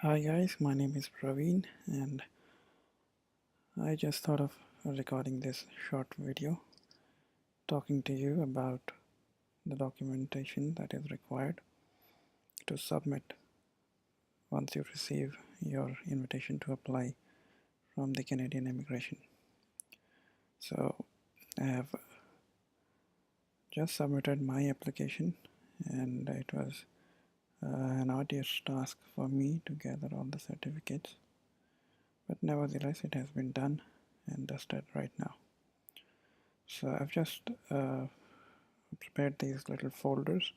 Hi guys, my name is Praveen and I just thought of recording this short video talking to you about the documentation that is required to submit once you receive your invitation to apply from the Canadian Immigration. So I have just submitted my application and it was an arduous task for me to gather all the certificates, but nevertheless it has been done and dusted right now. So I've just prepared these little folders,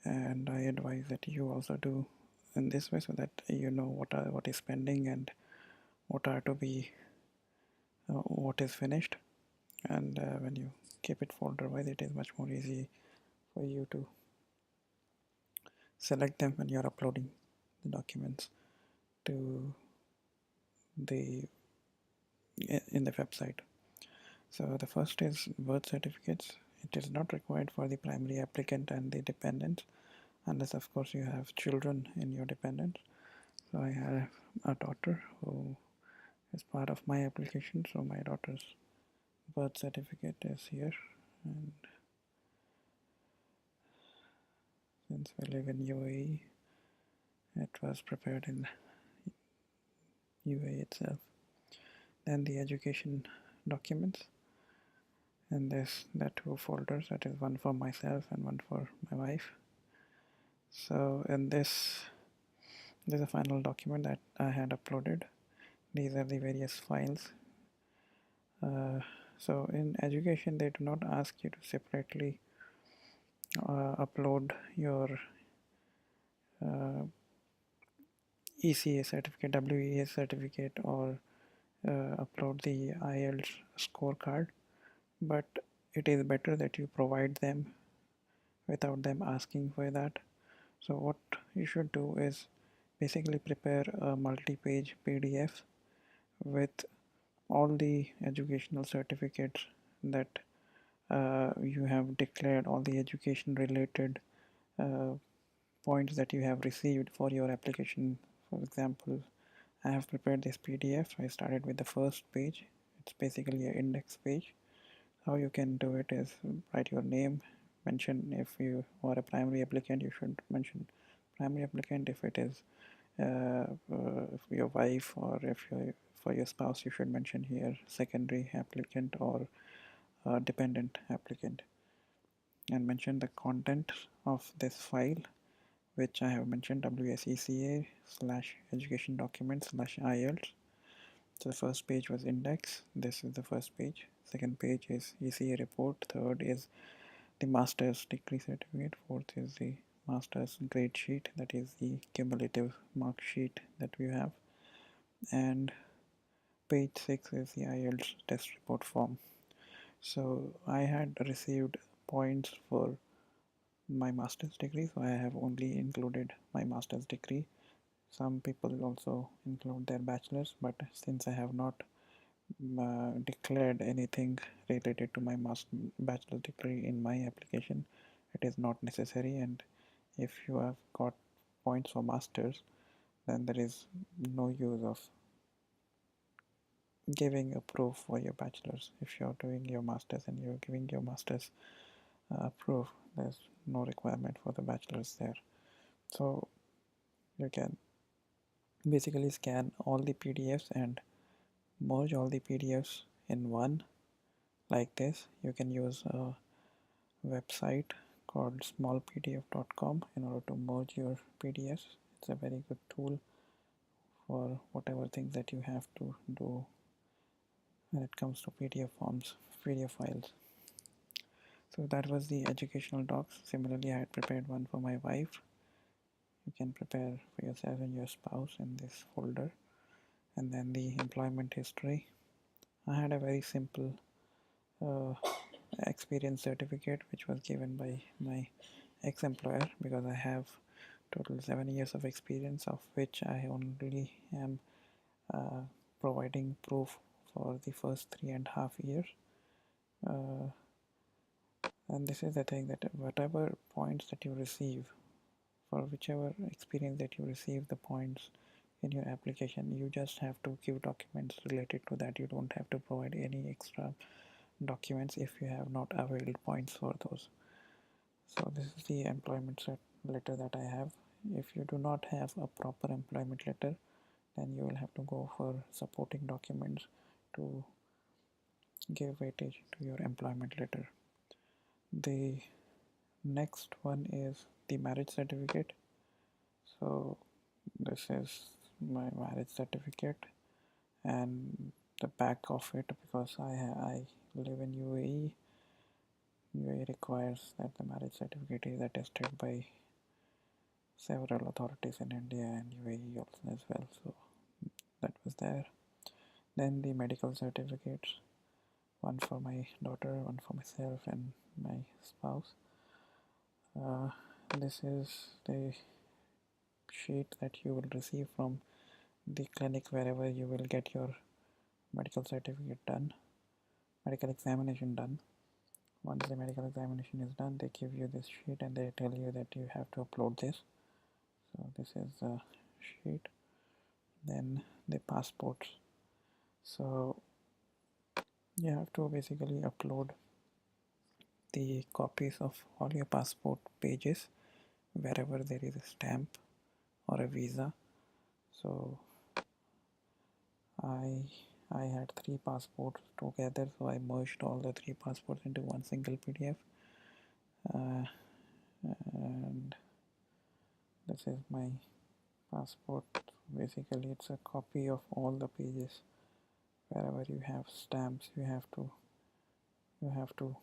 and I advise that you also do in this way so that you know what is pending and what are to be what is finished. And when you keep it folder wise, it is much more easy for you to select them when you're uploading the documents to the in the website. So the first is birth certificates. It is not required for the primary applicant and the dependents, unless of course you have children in your dependents. So I have a daughter who is part of my application, so my daughter's birth certificate is here, and since we live in UAE, it was prepared in UAE itself. Then the education documents, and there are two folders, that is one for myself and one for my wife. So in this is a final document that I had uploaded. These are the various files. So in education, they do not ask you to separately upload your ECA certificate, WEA certificate, or upload the IELTS scorecard, but it is better that you provide them without them asking for that. So what you should do is basically prepare a multi-page PDF with all the educational certificates that you have declared, all the education related uh, points that you have received for your application. For example, I have prepared this PDF. I started with the first page. It's basically an index page. How you can do it is write your name, mention if you are a primary applicant, you should mention primary applicant. If it is if your wife or if you for your spouse, you should mention here secondary applicant or dependent applicant, and mention the content of this file, which I have mentioned WSECA slash education documents slash IELTS. So the first page was index. This is the first page. Second page is ECA report. Third is the master's degree certificate. Fourth is the master's grade sheet, that is the cumulative mark sheet that we have. And page 6 is the IELTS test report form. So I had received points for my master's degree, so I have only included my master's degree. Some people also include their bachelor's, but since I have not declared anything related to my bachelor's degree in my application, it is not necessary. And if you have got points for masters, then there is no use of giving a proof for your bachelor's. If you're doing your masters and you're giving your masters proof, there's no requirement for the bachelor's there. So you can basically scan all the PDFs and merge all the PDFs in one like this. You can use a website called smallpdf.com in order to merge your PDFs. It's a very good tool for whatever things that you have to do when it comes to PDF forms, PDF files. So that was the educational docs. Similarly, I had prepared one for my wife. You can prepare for yourself and your spouse in this folder. And then the employment history. I had a very simple uh, experience certificate which was given by my ex-employer, because I have total 7 years of experience, of which I only am uh, providing proof for the first 3.5 years. Uh, and this is the thing, that whatever points that you receive, for whichever experience that you receive the points, in your application. You just have to give documents related to that. You don't have to provide any extra documents if you have not availed points for those. So this is the employment letter that I have. If you do not have a proper employment letter, then you will have to go for supporting documents to give weightage to your employment letter. The next one is the marriage certificate. So this is my marriage certificate, and the back of it, because I live in UAE. UAE requires that the marriage certificate is attested by several authorities in India and UAE also as well. So that was there. Then the medical certificates, one for my daughter, one for myself and my spouse. This is the sheet that you will receive from the clinic wherever you will get your medical certificate done, medical examination done. Once the medical examination is done, they give you this sheet and they tell you that you have to upload this. So this is the sheet. Then the passports. So you have to basically upload the copies of all your passport pages wherever there is a stamp or a visa. So I had 3 passports together, so I merged all the 3 passports into one single PDF. And this is my passport. Basically, it's a copy of all the pages. Wherever you have stamps, you have to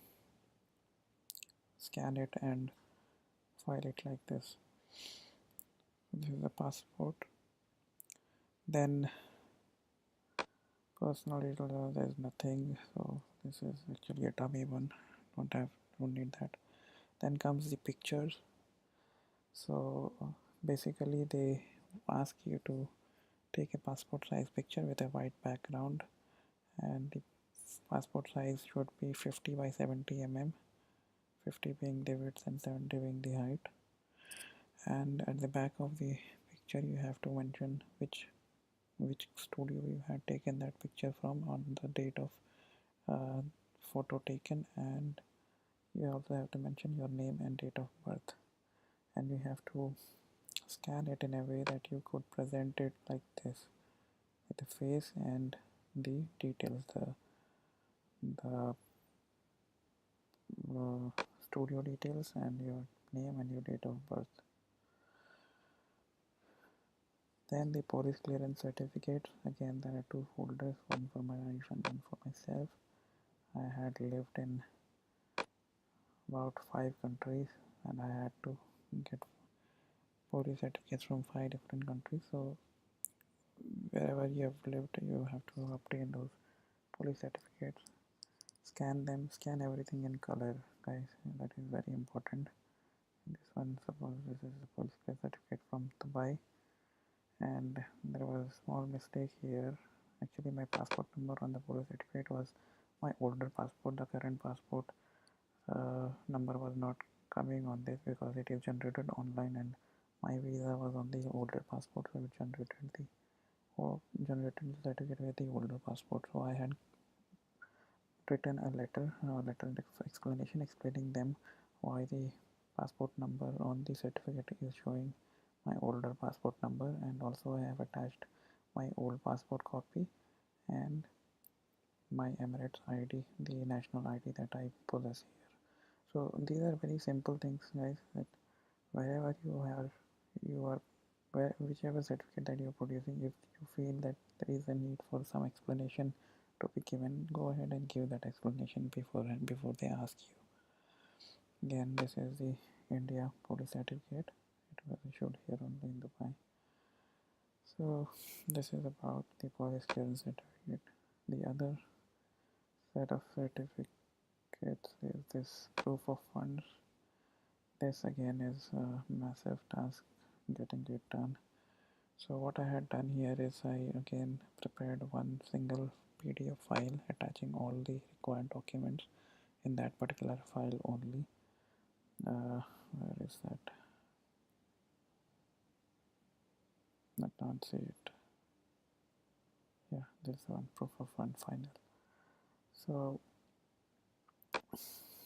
scan it and file it like this. This is a passport. Then personal details, there's nothing, so this is actually a dummy one. Don't need that. Then comes the pictures. So basically they ask you to take a passport size picture with a white background, and the passport size should be 50 by 70 mm, 50 being the width and 70 being the height. And at the back of the picture you have to mention which studio you had taken that picture from on the date of photo taken, and you also have to mention your name and date of birth, and you have to scan it in a way that you could present it like this with the face and the details, the studio details and your name and your date of birth. Then the police clearance certificate. Again, there are 2 folders, one for my wife and one for myself. I had lived in about 5 countries and I had to get police certificates from 5 different countries. So wherever you have lived, you have to obtain those police certificates. Scan them, scan everything in color, guys. That is very important. This one, suppose this is a police certificate from Dubai, and there was a small mistake here. Actually, my passport number on the police certificate was my older passport. The current passport number was not coming on this because it is generated online, and my visa was on the older passport, so it generated the certificate with the older passport. So I had written a letter explanation explaining them why the passport number on the certificate is showing my older passport number, and also I have attached my old passport copy and my Emirates ID, the national ID that I possess here. So these are very simple things, guys, that wherever you are whichever certificate that you're producing, if you feel that there is a need for some explanation to be given, go ahead and give that explanation beforehand before they ask you. Again, this is the India police certificate. It was issued here only in Dubai. So this is about the police clearance certificate. The other set of certificates is this proof of funds. This again is a massive task getting it done. So what I had done here is I again prepared one single PDF file attaching all the required documents in that particular file only. Where is that? I can't see it. Yeah, this one, proof of fund final. So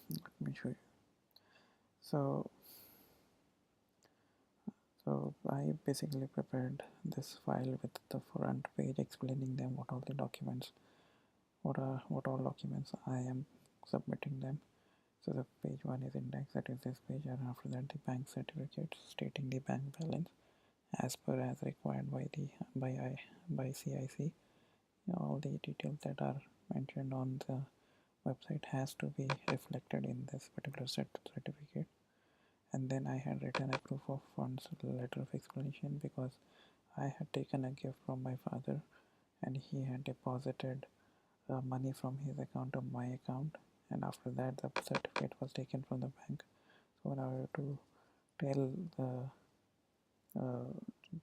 let me show you. So I basically prepared this file with the front page explaining them what all the documents, what all documents I am submitting them. So the page 1 is index, that is this page, and after that the bank certificate stating the bank balance as per as required by the by CIC. All the details that are mentioned on the website has to be reflected in this particular certificate. And then I had written a proof of funds letter of explanation because I had taken a gift from my father and he had deposited money from his account to my account, and after that the certificate was taken from the bank. So in order to tell the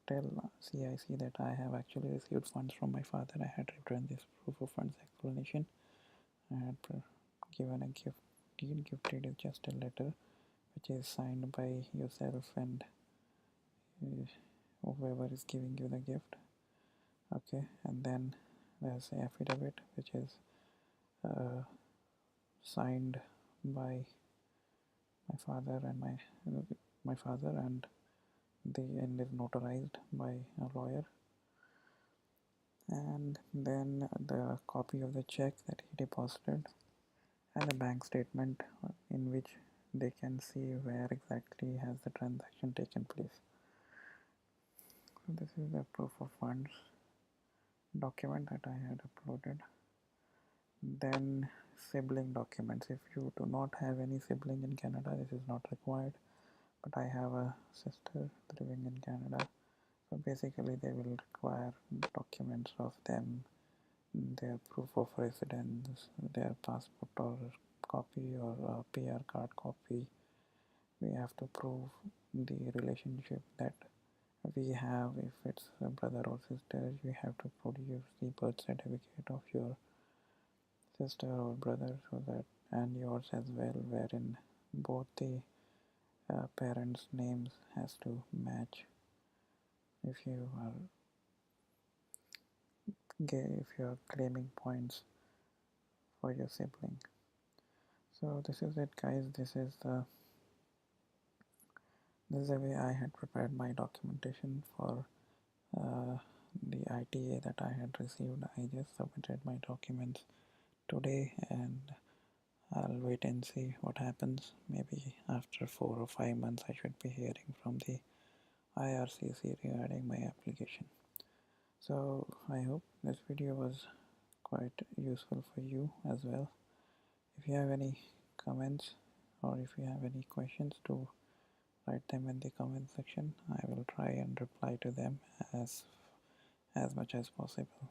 tell CIC that I have actually received funds from my father, I had written this proof of funds explanation. I had given a gift deed. Gift deed is just a letter which is signed by yourself and whoever is giving you the gift. Okay, and then there's the affidavit which is uh, signed by my father and my father, and the end is notarized by a lawyer. And then the copy of the check that he deposited and a bank statement in which they can see where exactly has the transaction taken place. So this is the proof of funds document that I had uploaded. Then sibling documents. If you do not have any sibling in Canada, this is not required, but I have a sister living in Canada, so basically they will require documents of them, their proof of residence, their passport or copy or PR card copy. We have to prove the relationship that we have. If it's a brother or sister, you have to produce the birth certificate of your sister or brother, so that, and yours as well, wherein both the parents' names has to match if you are if you are claiming points for your sibling. So this is it, guys. This is the way I had prepared my documentation for uh, the ITA that I had received. I just submitted my documents today, and I'll wait and see what happens. Maybe after 4 or 5 months I should be hearing from the IRCC regarding my application. So I hope this video was quite useful for you as well. If you have any comments or if you have any questions, to write them in the comment section. I will try and reply to them as much as possible.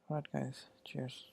Alright guys, cheers.